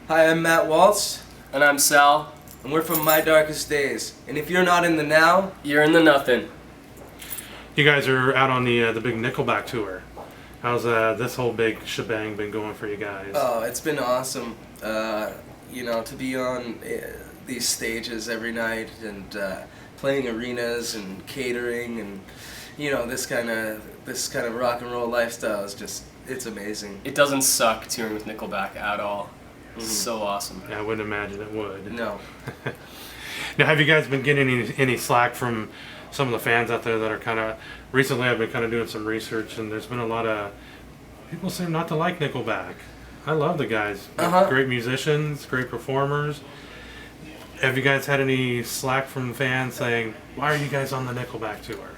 Hi, I'm Matt Waltz, And I'm Sal. and we're from My Darkest Days. And if you're not in the now, You're in the nothing. You guys are out on the big Nickelback tour. How's this whole big shebang been going for you guys? oh, it's been awesome. To be on these stages every night and playing arenas and catering and this kind of rock and roll lifestyle is it's amazing. It doesn't suck touring with Nickelback at all. It's so awesome. Yeah, I wouldn't imagine it would. No. Now, have you guys been getting any slack from some of the fans out there that are kind of... Recently, I've been kind of doing some research, and there's been a lot of... People seem not to like Nickelback. I love the guys. Great musicians, great performers. Have you guys had any slack from fans saying, why are you guys on the Nickelback tour?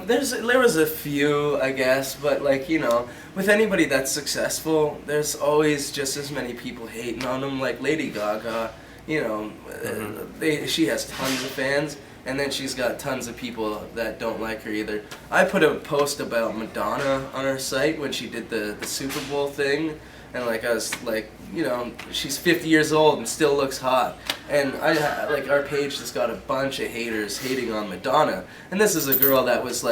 There was a few, I guess, but with anybody that's successful, there's always just as many people hating on them. Like Lady Gaga, she has tons of fans, and then she's got tons of people that don't like her either. I put a post about Madonna on her site when she did the Super Bowl thing, and I was like, she's 50 years old and still looks hot. And our page just got a bunch of haters hating on Madonna. And this is a girl that was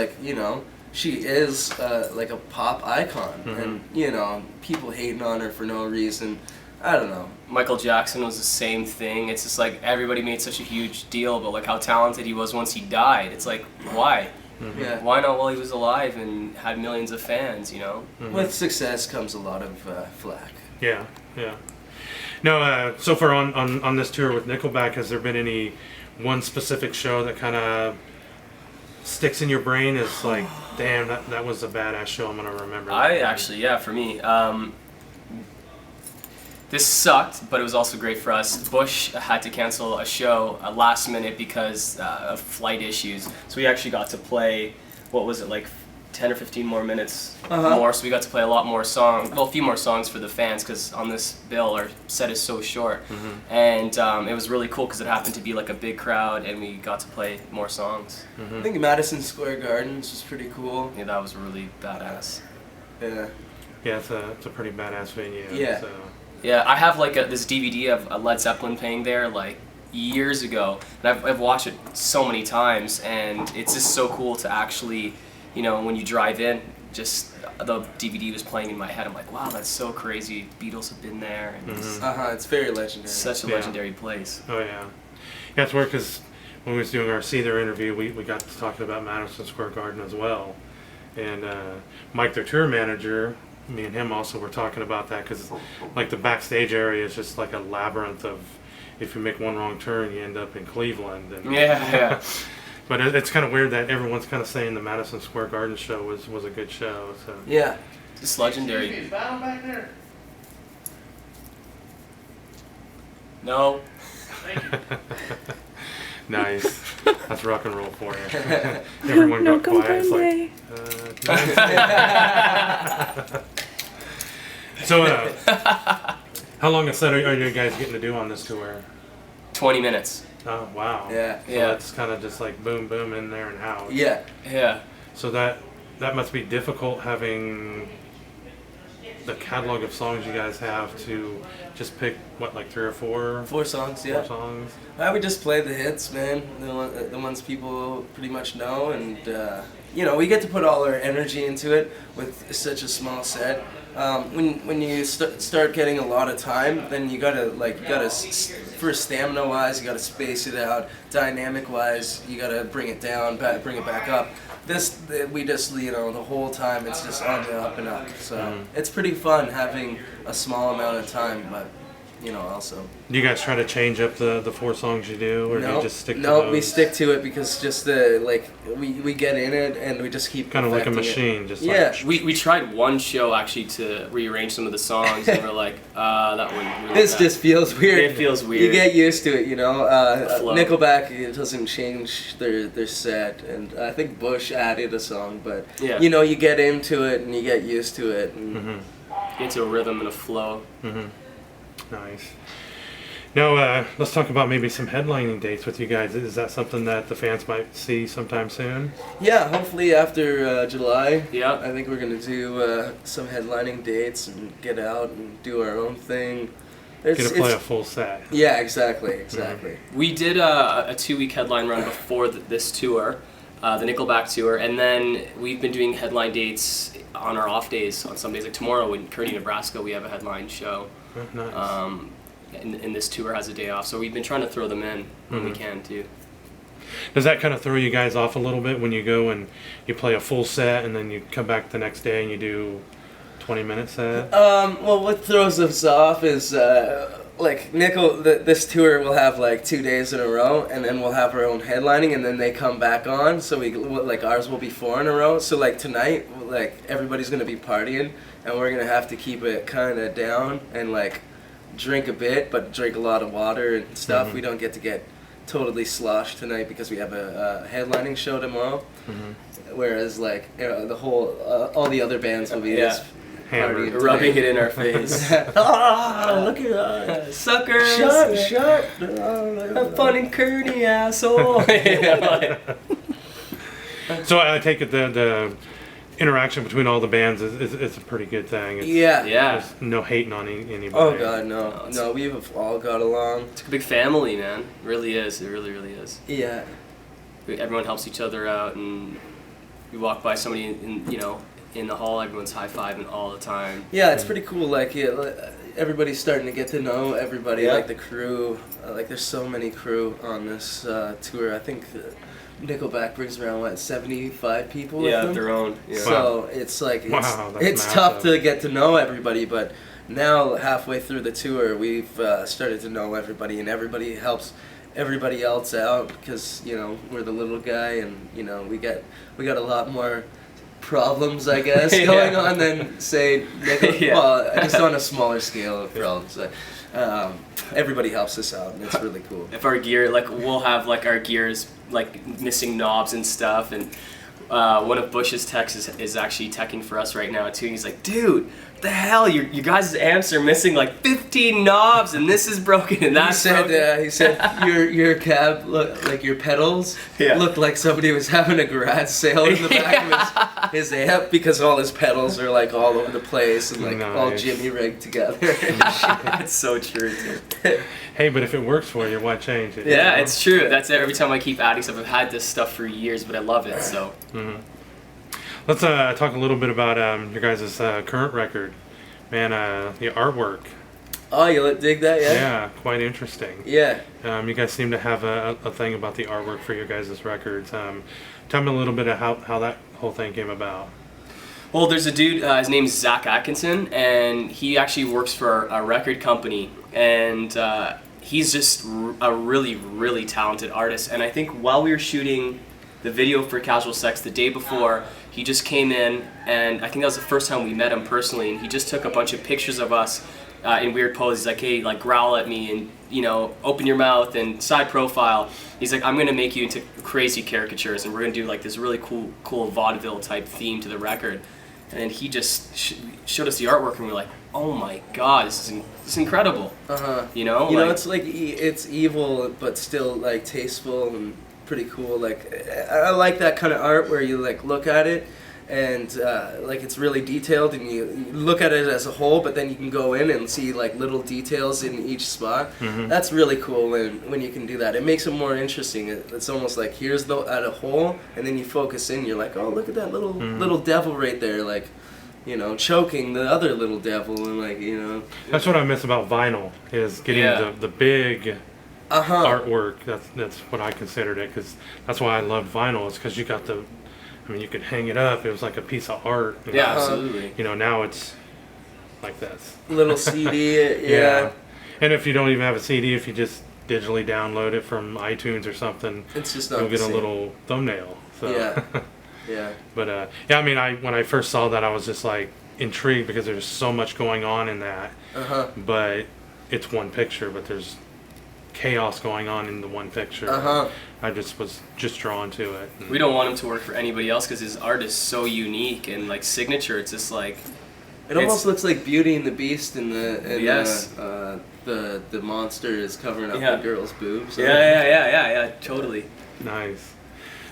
she is like a pop icon. And, people hating on her for no reason. I don't know. Michael Jackson was the same thing. It's just like everybody made such a huge deal about how talented he was once he died. It's like, why? Yeah. Why not while he was alive and had millions of fans, With success comes a lot of flack. Yeah. No, so far on this tour with Nickelback, has there been any one specific show that kind of sticks in your brain as like, damn, that was a badass show, I'm going to remember that? For me, this sucked, but it was also great for us. Bush had to cancel a show last minute because of flight issues. So we actually got to play, 10 or 15 more minutes more, so we got to play a few more songs for the fans, because on this bill our set is so short. And it was really cool because it happened to be a big crowd and we got to play more songs. I think Madison Square Gardens was pretty cool. Yeah, that was really badass. Yeah. Yeah, it's a pretty badass venue. Yeah. So. Yeah, I have this DVD of a Led Zeppelin playing there years ago, and I've watched it so many times, and it's just so cool to actually, when you drive in, just the DVD was playing in my head. I'm like, wow, that's so crazy. Beatles have been there. And It's very legendary. Such a legendary place. Oh, yeah. Yeah, it's weird because when we was doing our Seether interview, we got to talking about Madison Square Garden as well. And Mike, their tour manager, me and him also were talking about that, because the backstage area is just like a labyrinth of, if you make one wrong turn, you end up in Cleveland. And, Yeah. But it's kind of weird that everyone's kind of saying the Madison Square Garden show was a good show. So. Yeah. It's legendary. Is Battle back there? No. Thank you. Nice. That's rock and roll for you. Everyone got quiet. It's like, So, how long a set are you guys getting to do on this tour? 20 minutes. Oh, wow. Yeah. So that's kind of just like boom, boom, in there and out. Yeah. Yeah. So that must be difficult, having the catalog of songs you guys have to just pick, 3 or 4? 4 songs, yeah. 4 songs? I would just play the hits, man. The ones people pretty much know, and we get to put all our energy into it with such a small set. When you start getting a lot of time, then you gotta for stamina wise, you gotta space it out. Dynamic wise, you gotta bring it down, bring it back up. We just the whole time it's just on the up and up. So it's pretty fun having a small amount of time, but also. Do you guys try to change up the 4 songs you do, or do you just stick to No, those? we stick to it because just we get in it and we just keep kind of like a perfecting machine, it. just Yeah. We tried one show actually to rearrange some of the songs, and we're like, that one. Really This just feels weird. It feels weird. You get used to it, flow. Nickelback, it doesn't change their set, and I think Bush added a song, but Yeah. you get into it and you get used to it. And Get to a rhythm and a flow. Nice. Now, let's talk about maybe some headlining dates with you guys. Is that something that the fans might see sometime soon? Yeah, hopefully after July. Yeah. I think we're gonna do some headlining dates and get out and do our own thing. get to play a full set. Yeah, exactly. We did a 2-week headline run before this tour, the Nickelback tour, and then we've been doing headline dates on our off days. On some days, like tomorrow in Kearney, Nebraska, we have a headline show. Oh, nice. And this tour has a day off, so we've been trying to throw them in when we can too. Does that kind of throw you guys off a little bit when you go and you play a full set and then you come back the next day and you do 20-minute set? Well, what throws us off is like this tour will have like 2 days in a row, and then we'll have our own headlining, and then they come back on. So like ours will be 4 in a row. So like tonight, like everybody's gonna be partying, and we're gonna have to keep it kind of down and like drink a bit, but drink a lot of water and stuff. We don't get totally sloshed tonight because we have a headlining show tomorrow. Whereas like the whole all the other bands will be just Hammered. partying Rubbing tonight. it in our face. Look at us. Suckers! Shut. Have fun in Kearney, asshole! So I take it the interaction between all the bands is a pretty good thing. It's, Yeah. Yeah. There's no hating on anybody. Oh god, no, we've all got along. It's a big family, man. It really is. It really, really is. Yeah. Everyone helps each other out, and you walk by somebody in the hall, everyone's high-fiving all the time. Yeah, it's pretty cool. Like, everybody's starting to get to know everybody. Yeah. Like the crew. Like, there's so many crew on this tour. I think Nickelback brings around 75 people. with them? their own. Yeah. So it's like Wow, that's it's tough massive. to get to know everybody, but now halfway through the tour, we've started to know everybody, and everybody helps everybody else out because we're the little guy, and we got a lot more problems, I guess, Yeah. going on than say Nickel. Yeah. Well, just on a smaller scale of problems. Everybody helps us out, and it's really cool. If our gear, like, we'll have like our gears like missing knobs and stuff, and one of Bush's techs is actually teching for us right now too. And he's like, dude, what the hell, you guys' amps are missing like 15 knobs, and this is broken, and that's broken. He said your cab like your pedals Yeah. looked like somebody was having a garage sale in the back of his amp because all his pedals are like all over the place and like all Nice. jimmy rigged together. That's so true too. Hey, but if it works for you, why change it? Yeah, it's true. That's every time I keep adding stuff. I've had this stuff for years, but I love it. So Let's talk a little bit about your guys' current record. Man, the artwork. Oh, you dig that? Yeah, quite interesting. Yeah. You guys seem to have a thing about the artwork for your guys' records. Tell me a little bit of how that whole thing came about. Well, there's a dude, his name's Zach Atkinson, and he actually works for a record company, and he's just a really, really talented artist. And I think while we were shooting the video for Casual Sex the day before, he just came in, and I think that was the first time we met him personally, and he just took a bunch of pictures of us in weird poses. He's like, hey, like, growl at me, and, open your mouth, and side profile. He's like, I'm going to make you into crazy caricatures, and we're going to do, like, this really cool vaudeville type theme to the record. And then he just showed us the artwork, and we were like, oh my god, this is incredible. It's like it's evil but still like tasteful and pretty cool. Like I like that kind of art where you like look at it and like it's really detailed, and you look at it as a whole, but then you can go in and see like little details in each spot. That's really cool when you can do that. It makes it more interesting. It's almost like here's at a whole, and then you focus in. You're like, oh, look at that little devil right there, like choking the other little devil, and like That's what I miss about vinyl is getting the big artwork. That's what I considered it, because that's why I loved vinyl. Is because you got you could hang it up. It was like a piece of art. Yeah, absolutely. Now it's like this. little CD. Yeah. And if you don't even have a CD, if you just digitally download it from iTunes or something, It's just not you'll the get a same. little thumbnail. So. Yeah. Yeah. But when I first saw that, I was just like intrigued because there's so much going on in that. But it's one picture, but there's chaos going on in the one picture. I just was drawn to it. We don't want him to work for anybody else because his art is so unique and like signature. It's just like It almost looks like Beauty and the Beast, and Yes. the monster is covering up Yeah. the girl's boobs. yeah, totally. Nice.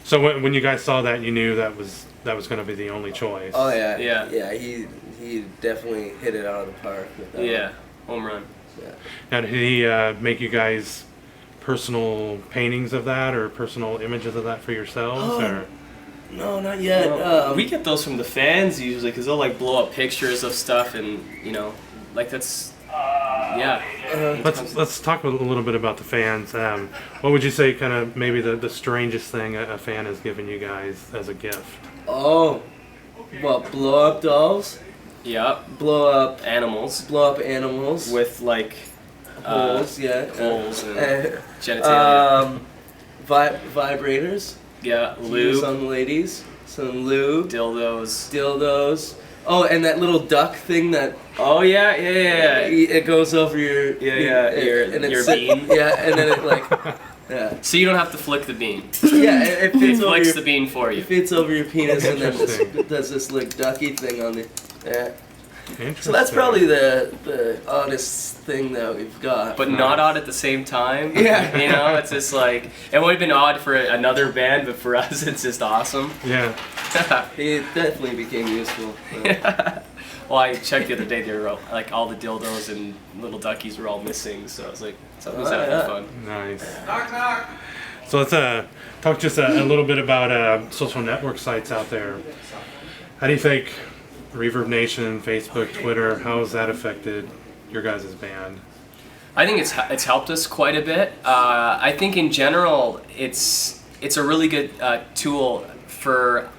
So when you guys saw that, you knew that was going to be the only choice. Oh yeah. Yeah. Yeah. He definitely hit it out of the park with that. Yeah, home run. Yeah. Now, did he make you guys personal paintings of that or personal images of that for yourselves? Oh, Or No, not yet. We get those from the fans usually because they'll like blow up pictures of stuff, and like that's yeah. let's talk a little bit about the fans. What would you say, kind of maybe the strangest thing a fan has given you guys as a gift? Oh, well, blow up dolls, Yep. blow up Animals animals with like holes, yeah, holes and Uh, genitalia. vibrators. Yeah, Use lube, on the ladies. Some lube, dildos. dildos. Oh, and that little duck thing that Oh yeah. it goes over your and your it's bean. Yeah, and then it like yeah So you don't have to flick the bean. yeah it It fits over flicks your the bean for you. it fits over your penis and then Interesting. it does this like ducky thing on the yeah. Interesting. So that's probably the oddest thing that we've got. But not odd at the same time. Yeah. It's just like it would have been odd for another band, but for us, it's just awesome. Yeah. It definitely became useful. Well, I checked the other day; they were all, like all the dildos and little duckies were all missing. So I was like, something's Oh, having yeah. fun. Nice. Knock, knock. So let's talk just a little bit about social network sites out there. How do you think Reverb Nation, Facebook, Twitter, how has that affected your guys' band? I think it's helped us quite a bit. I think in general, it's a really good tool for.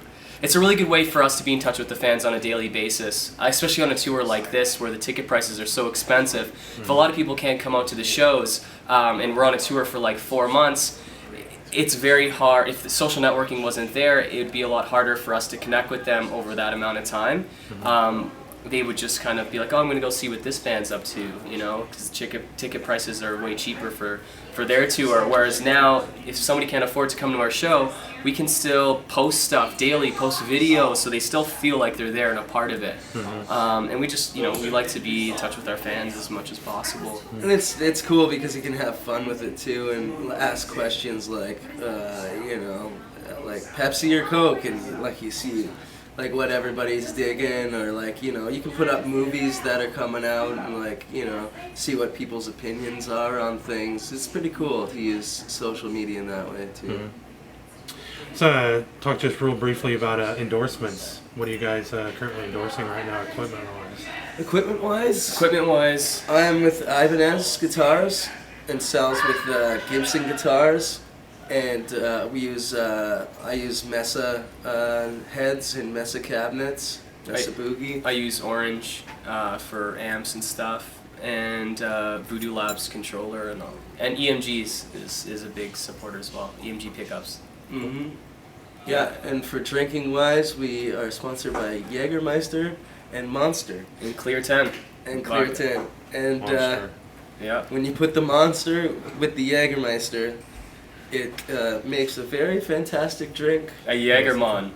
It's a really good way for us to be in touch with the fans on a daily basis, especially on a tour like this where the ticket prices are so expensive. If a lot of people can't come out to the shows and we're on a tour for like 4 months, it's very hard. If the social networking wasn't there, it would be a lot harder for us to connect with them over that amount of time. They would just kind of be like, oh, I'm going to go see what this band's up to, because ticket prices are way cheaper for their tour. Whereas now, if somebody can't afford to come to our show, we can still post stuff daily, post videos, so they still feel like they're there and a part of it. And we just, we like to be in touch with our fans as much as possible. And it's cool because you can have fun with it too and ask questions like, like Pepsi or Coke, and like you see like what everybody's digging, or like you can put up movies that are coming out and like see what people's opinions are on things. It's pretty cool to use social media in that way too. So talk just real briefly about endorsements. What are you guys currently endorsing right now, equipment-wise? Equipment-wise, I am with Ibanez Guitars and Sal's with Gibson Guitars, and I use Mesa heads and Mesa cabinets, Mesa Boogie. I use Orange for amps and stuff, and Voodoo Labs controller and all. And EMGs is a big supporter as well. EMG pickups. Mm-hmm. Yeah, and for drinking wise, we are sponsored by Jägermeister and Monster And Clear 10. and Clear Vodka. 10. And Monster. Yeah. when you put the Monster with the Jägermeister, it makes a very fantastic drink. A Jägerman.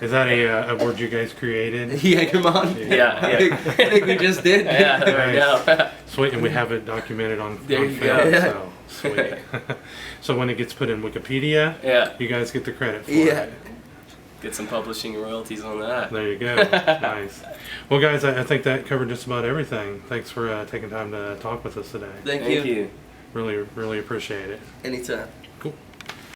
Is that a word you guys created? Jägerman? Yeah, yeah. I think we just did. Yeah, there we go. Sweet, and we have it documented on There on you film, go. so sweet. So when it gets put in Wikipedia, Yeah. you guys get the credit for Yeah. it. Get some publishing royalties on that. There you go. Nice. Well, guys, I think that covered just about everything. Thanks for taking time to talk with us today. Thank Thank you. you. Really, really appreciate it. Anytime.